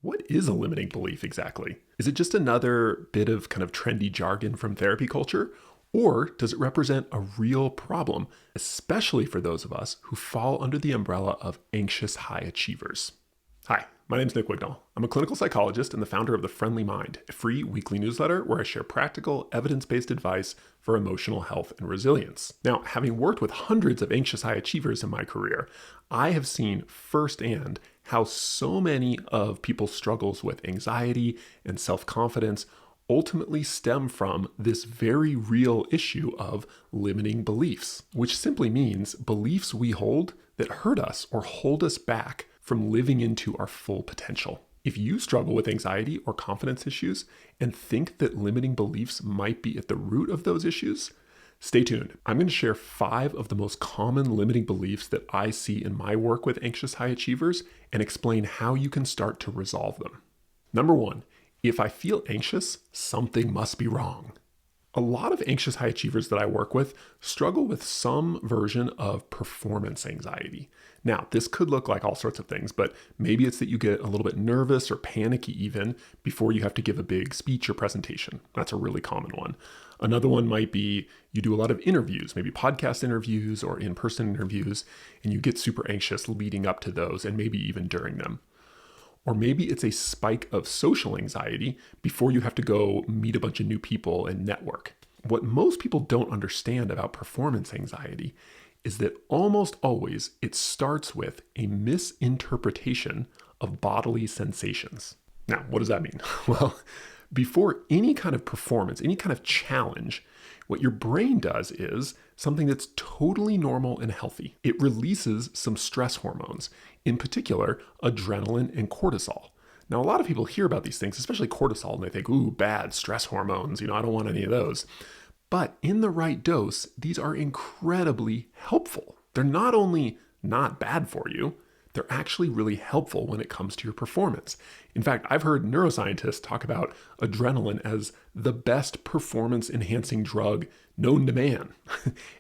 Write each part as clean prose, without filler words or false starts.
What is a limiting belief exactly? Is it just another bit of kind of trendy jargon from therapy culture? Or does it represent a real problem, especially for those of us who fall under the umbrella of anxious high achievers? Hi, my name is Nick Wignall. I'm a clinical psychologist and the founder of The Friendly Mind, a free weekly newsletter where I share practical, evidence-based advice for emotional health and resilience. Now, having worked with hundreds of anxious high achievers in my career, I have seen firsthand how so many of people's struggles with anxiety and self-confidence ultimately stem from this very real issue of limiting beliefs, which simply means beliefs we hold that hurt us or hold us back from living into our full potential. If you struggle with anxiety or confidence issues and think that limiting beliefs might be at the root of those issues, stay tuned. I'm going to share 5 of the most common limiting beliefs that I see in my work with anxious high achievers and explain how you can start to resolve them. Number 1, if I feel anxious, something must be wrong. A lot of anxious high achievers that I work with struggle with some version of performance anxiety. Now, this could look like all sorts of things, but maybe it's that you get a little bit nervous or panicky even before you have to give a big speech or presentation. That's a really common one. Another one might be you do a lot of interviews, maybe podcast interviews or in-person interviews, and you get super anxious leading up to those and maybe even during them. Or maybe it's a spike of social anxiety before you have to go meet a bunch of new people and network. What most people don't understand about performance anxiety is that almost always it starts with a misinterpretation of bodily sensations. Now, what does that mean? Well, before any kind of performance, any kind of challenge, what your brain does is something that's totally normal and healthy. It releases some stress hormones, in particular, adrenaline and cortisol. Now, a lot of people hear about these things, especially cortisol, and they think, ooh, bad stress hormones. I don't want any of those. But in the right dose, these are incredibly helpful. They're not only not bad for you, they're actually really helpful when it comes to your performance. In fact, I've heard neuroscientists talk about adrenaline as the best performance-enhancing drug known to man.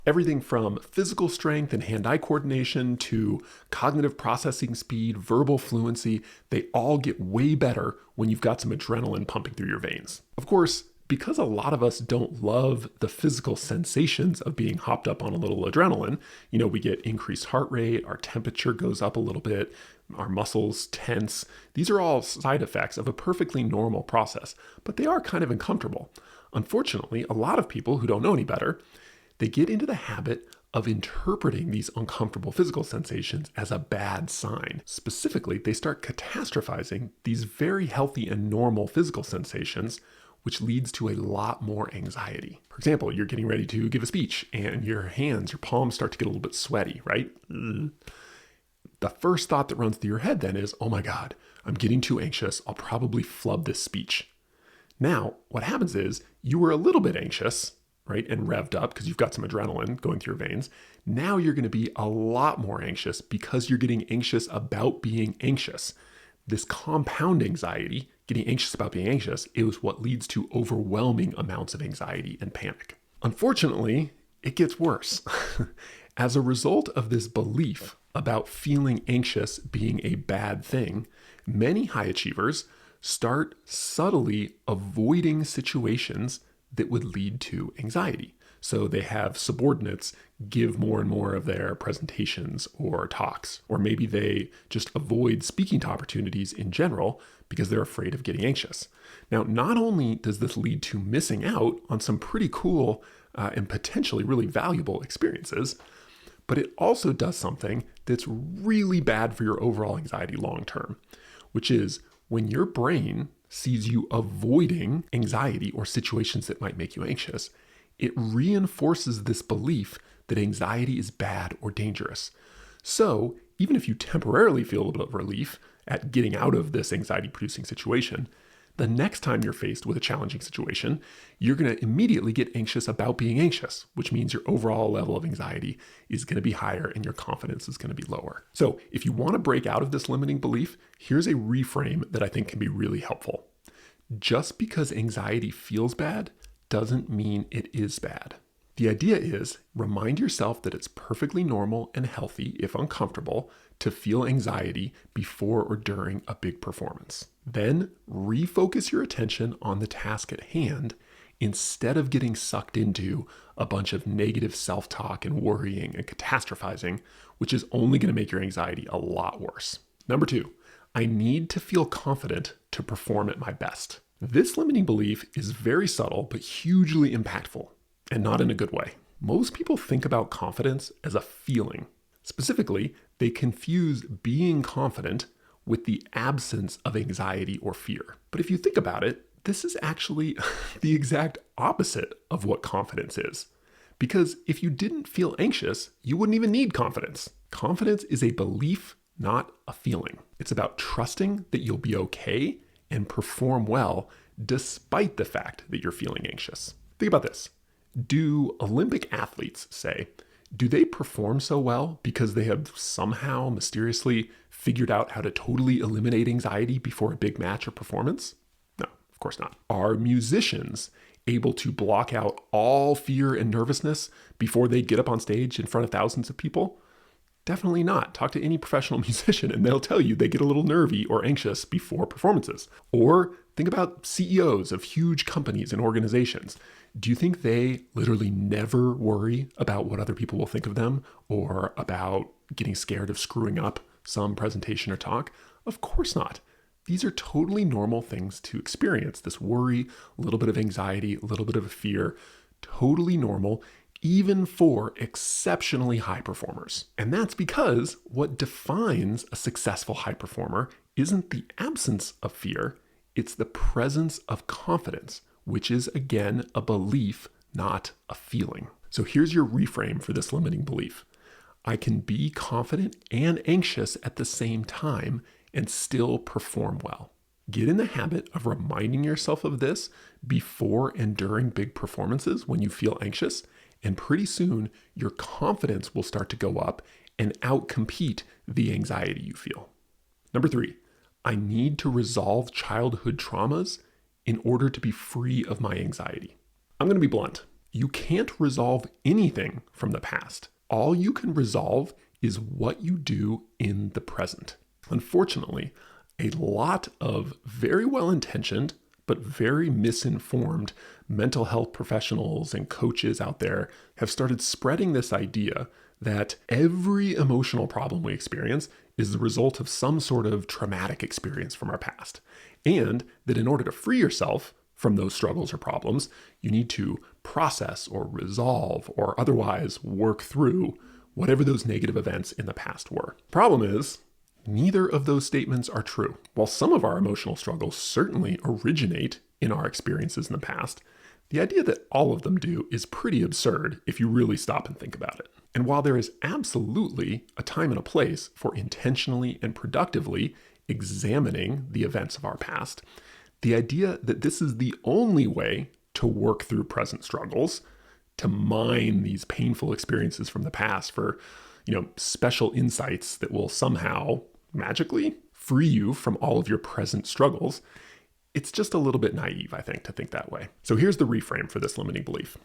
Everything from physical strength and hand-eye coordination to cognitive processing speed, verbal fluency, they all get way better when you've got some adrenaline pumping through your veins. Of course, because a lot of us don't love the physical sensations of being hopped up on a little adrenaline, we get increased heart rate, our temperature goes up a little bit, our muscles tense. These are all side effects of a perfectly normal process, but they are kind of uncomfortable. Unfortunately, a lot of people who don't know any better, they get into the habit of interpreting these uncomfortable physical sensations as a bad sign. Specifically, they start catastrophizing these very healthy and normal physical sensations, which leads to a lot more anxiety. For example, you're getting ready to give a speech and your palms start to get a little bit sweaty, right? The first thought that runs through your head then is, oh my God, I'm getting too anxious. I'll probably flub this speech. Now, what happens is you were a little bit anxious, right? And revved up because you've got some adrenaline going through your veins. Now you're going to be a lot more anxious because you're getting anxious about being anxious. This compound anxiety, getting anxious about being anxious, is what leads to overwhelming amounts of anxiety and panic. Unfortunately, it gets worse. As a result of this belief about feeling anxious being a bad thing, many high achievers start subtly avoiding situations that would lead to anxiety. So they have subordinates give more and more of their presentations or talks, or maybe they just avoid speaking to opportunities in general because they're afraid of getting anxious. Now, not only does this lead to missing out on some pretty cool and potentially really valuable experiences, but it also does something that's really bad for your overall anxiety long term, which is when your brain sees you avoiding anxiety or situations that might make you anxious, it reinforces this belief that anxiety is bad or dangerous. So even if you temporarily feel a little bit of relief at getting out of this anxiety-producing situation, the next time you're faced with a challenging situation, you're going to immediately get anxious about being anxious, which means your overall level of anxiety is going to be higher and your confidence is going to be lower. So if you want to break out of this limiting belief, here's a reframe that I think can be really helpful. Just because anxiety feels bad doesn't mean it is bad. The idea is remind yourself that it's perfectly normal and healthy, if uncomfortable, to feel anxiety before or during a big performance. Then refocus your attention on the task at hand instead of getting sucked into a bunch of negative self-talk and worrying and catastrophizing, which is only going to make your anxiety a lot worse. Number 2, I need to feel confident to perform at my best. This limiting belief is very subtle but hugely impactful, and not in a good way. Most people think about confidence as a feeling. Specifically, they confuse being confident with the absence of anxiety or fear. But if you think about it, this is actually the exact opposite of what confidence is. Because if you didn't feel anxious, you wouldn't even need confidence. Confidence is a belief, not a feeling. It's about trusting that you'll be okay and perform well despite the fact that you're feeling anxious. Think about this. Do Olympic athletes, say, do they perform so well because they have somehow mysteriously figured out how to totally eliminate anxiety before a big match or performance? No, of course not. Are musicians able to block out all fear and nervousness before they get up on stage in front of thousands of people? Definitely not. Talk to any professional musician and they'll tell you they get a little nervy or anxious before performances. Or think about CEOs of huge companies and organizations. Do you think they literally never worry about what other people will think of them or about getting scared of screwing up some presentation or talk? Of course not. These are totally normal things to experience. This worry, a little bit of anxiety, a little bit of a fear, totally normal, even for exceptionally high performers. And that's because what defines a successful high performer isn't the absence of fear, it's the presence of confidence, which is, again, a belief, not a feeling. So here's your reframe for this limiting belief. I can be confident and anxious at the same time and still perform well. Get in the habit of reminding yourself of this before and during big performances when you feel anxious, and pretty soon your confidence will start to go up and outcompete the anxiety you feel. Number 3, I need to resolve childhood traumas in order to be free of my anxiety. I'm going to be blunt. You can't resolve anything from the past. All you can resolve is what you do in the present. Unfortunately, a lot of very well-intentioned but very misinformed mental health professionals and coaches out there have started spreading this idea that every emotional problem we experience is the result of some sort of traumatic experience from our past. And that in order to free yourself from those struggles or problems, you need to process or resolve or otherwise work through whatever those negative events in the past were. Problem is, neither of those statements are true. While some of our emotional struggles certainly originate in our experiences in the past, the idea that all of them do is pretty absurd if you really stop and think about it. And while there is absolutely a time and a place for intentionally and productively examining the events of our past, the idea that this is the only way to work through present struggles, to mine these painful experiences from the past for, special insights that will somehow magically free you from all of your present struggles, it's just a little bit naive, I think, to think that way. So here's the reframe for this limiting belief.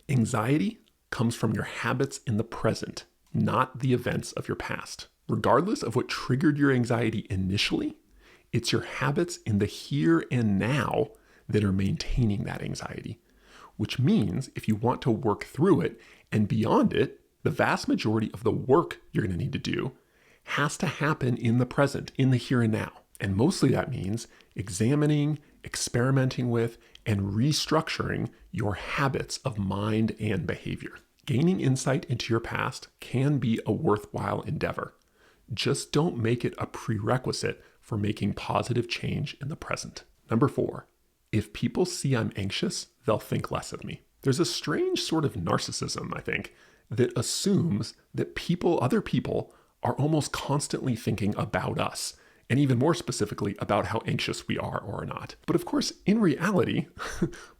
Anxiety comes from your habits in the present, not the events of your past. Regardless of what triggered your anxiety initially, it's your habits in the here and now that are maintaining that anxiety. Which means if you want to work through it and beyond it, the vast majority of the work you're going to need to do has to happen in the present, in the here and now. And mostly that means examining, experimenting with, and restructuring your habits of mind and behavior. Gaining insight into your past can be a worthwhile endeavor. Just don't make it a prerequisite for making positive change in the present. Number 4, if people see I'm anxious, they'll think less of me. There's a strange sort of narcissism, I think, that assumes that other people are almost constantly thinking about us, and even more specifically about how anxious we are or not. But of course, in reality,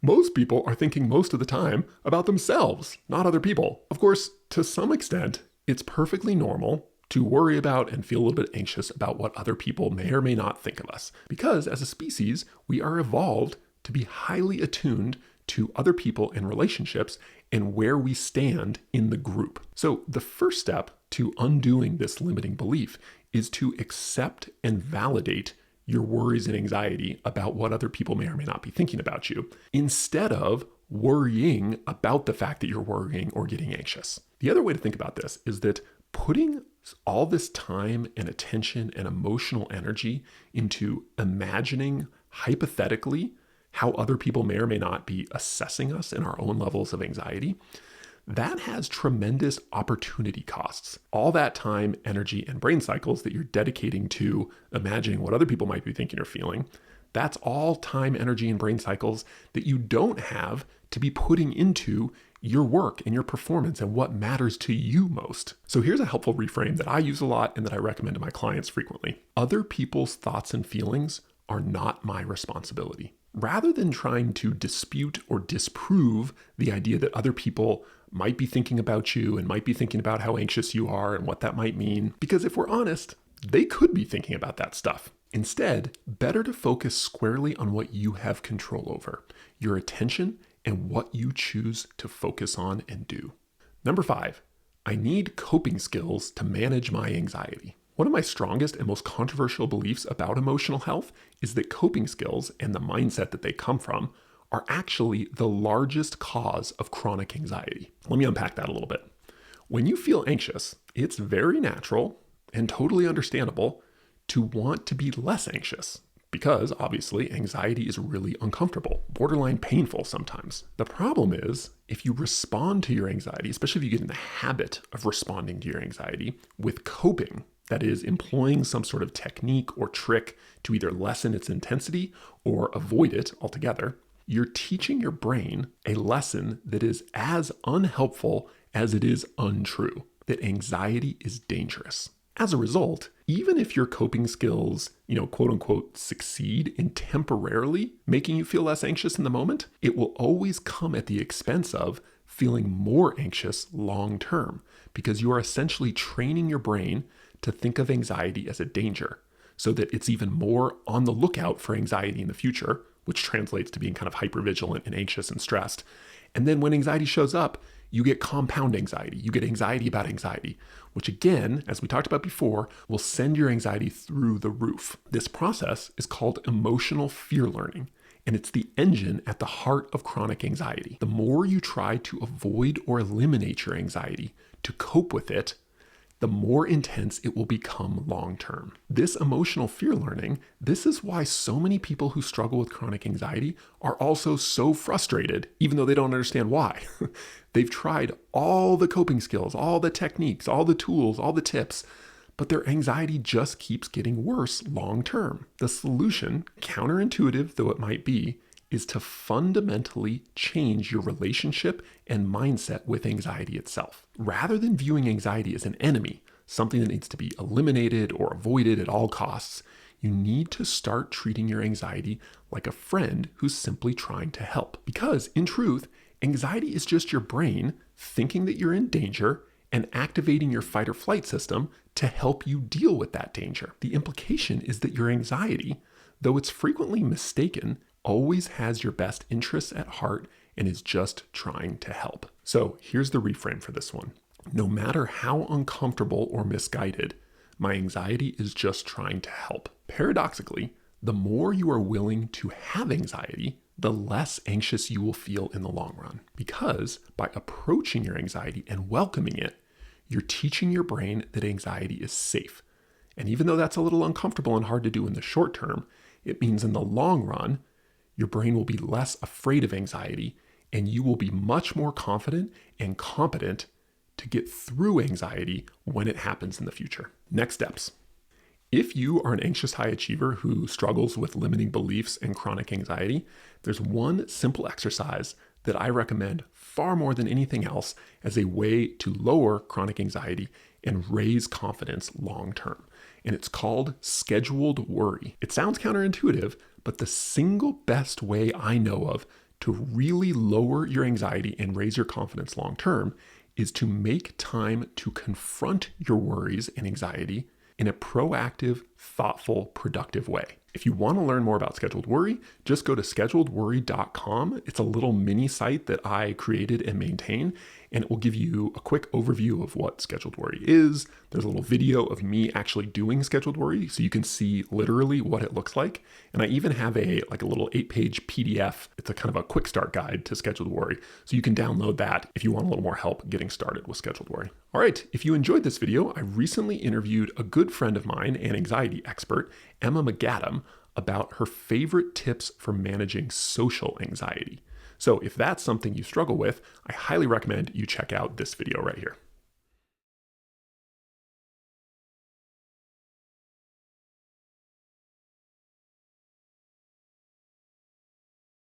most people are thinking most of the time about themselves, not other people. Of course, to some extent, it's perfectly normal to worry about and feel a little bit anxious about what other people may or may not think of us. Because as a species, we are evolved to be highly attuned to other people and relationships and where we stand in the group. So the first step to undoing this limiting belief is to accept and validate your worries and anxiety about what other people may or may not be thinking about you, instead of worrying about the fact that you're worrying or getting anxious. The other way to think about this is that putting all this time and attention and emotional energy into imagining hypothetically how other people may or may not be assessing us in our own levels of anxiety, that has tremendous opportunity costs. All that time, energy, and brain cycles that you're dedicating to imagining what other people might be thinking or feeling, that's all time, energy, and brain cycles that you don't have to be putting into your work and your performance and what matters to you most. So here's a helpful reframe that I use a lot and that I recommend to my clients frequently. Other people's thoughts and feelings are not my responsibility. Rather than trying to dispute or disprove the idea that other people might be thinking about you and might be thinking about how anxious you are and what that might mean, because if we're honest, they could be thinking about that stuff. Instead, better to focus squarely on what you have control over, your attention and what you choose to focus on and do. Number 5, I need coping skills to manage my anxiety. One of my strongest and most controversial beliefs about emotional health is that coping skills and the mindset that they come from are actually the largest cause of chronic anxiety. Let me unpack that a little bit. When you feel anxious, it's very natural and totally understandable to want to be less anxious, because obviously anxiety is really uncomfortable, borderline painful sometimes. The problem is, if you respond to your anxiety, especially if you get in the habit of responding to your anxiety with coping, that is, employing some sort of technique or trick to either lessen its intensity or avoid it altogether, you're teaching your brain a lesson that is as unhelpful as it is untrue, that anxiety is dangerous. As a result, even if your coping skills, quote unquote, succeed in temporarily making you feel less anxious in the moment, it will always come at the expense of feeling more anxious long term, because you are essentially training your brain to think of anxiety as a danger, so that it's even more on the lookout for anxiety in the future, which translates to being kind of hypervigilant and anxious and stressed. And then when anxiety shows up, you get compound anxiety. You get anxiety about anxiety, which again, as we talked about before, will send your anxiety through the roof. This process is called emotional fear learning, and it's the engine at the heart of chronic anxiety. The more you try to avoid or eliminate your anxiety to cope with it, the more intense it will become long-term. This emotional fear learning, this is why so many people who struggle with chronic anxiety are also so frustrated, even though they don't understand why. They've tried all the coping skills, all the techniques, all the tools, all the tips, but their anxiety just keeps getting worse long-term. The solution, counterintuitive though it might be, is to fundamentally change your relationship and mindset with anxiety itself. Rather than viewing anxiety as an enemy, something that needs to be eliminated or avoided at all costs, you need to start treating your anxiety like a friend who's simply trying to help. Because in truth, anxiety is just your brain thinking that you're in danger and activating your fight or flight system to help you deal with that danger. The implication is that your anxiety, though it's frequently mistaken, always has your best interests at heart and is just trying to help. So here's the reframe for this one. No matter how uncomfortable or misguided, my anxiety is just trying to help. Paradoxically, the more you are willing to have anxiety, the less anxious you will feel in the long run. Because by approaching your anxiety and welcoming it, you're teaching your brain that anxiety is safe. And even though that's a little uncomfortable and hard to do in the short term, it means in the long run, your brain will be less afraid of anxiety, and you will be much more confident and competent to get through anxiety when it happens in the future. Next steps. If you are an anxious high achiever who struggles with limiting beliefs and chronic anxiety, there's one simple exercise that I recommend far more than anything else as a way to lower chronic anxiety and raise confidence long term. And it's called scheduled worry. It sounds counterintuitive, but the single best way I know of to really lower your anxiety and raise your confidence long term is to make time to confront your worries and anxiety in a proactive, thoughtful, productive way. If you want to learn more about scheduled worry, just go to scheduledworry.com. It's a little mini site that I created and maintain, and it will give you a quick overview of what scheduled worry is. There's a little video of me actually doing scheduled worry, so you can see literally what it looks like. And I even have a little 8-page PDF. It's a kind of a quick start guide to scheduled worry, so you can download that if you want a little more help getting started with scheduled worry. All right, if you enjoyed this video, I recently interviewed a good friend of mine, an anxiety expert, Emma McAdam, about her favorite tips for managing social anxiety. So if that's something you struggle with, I highly recommend you check out this video right here.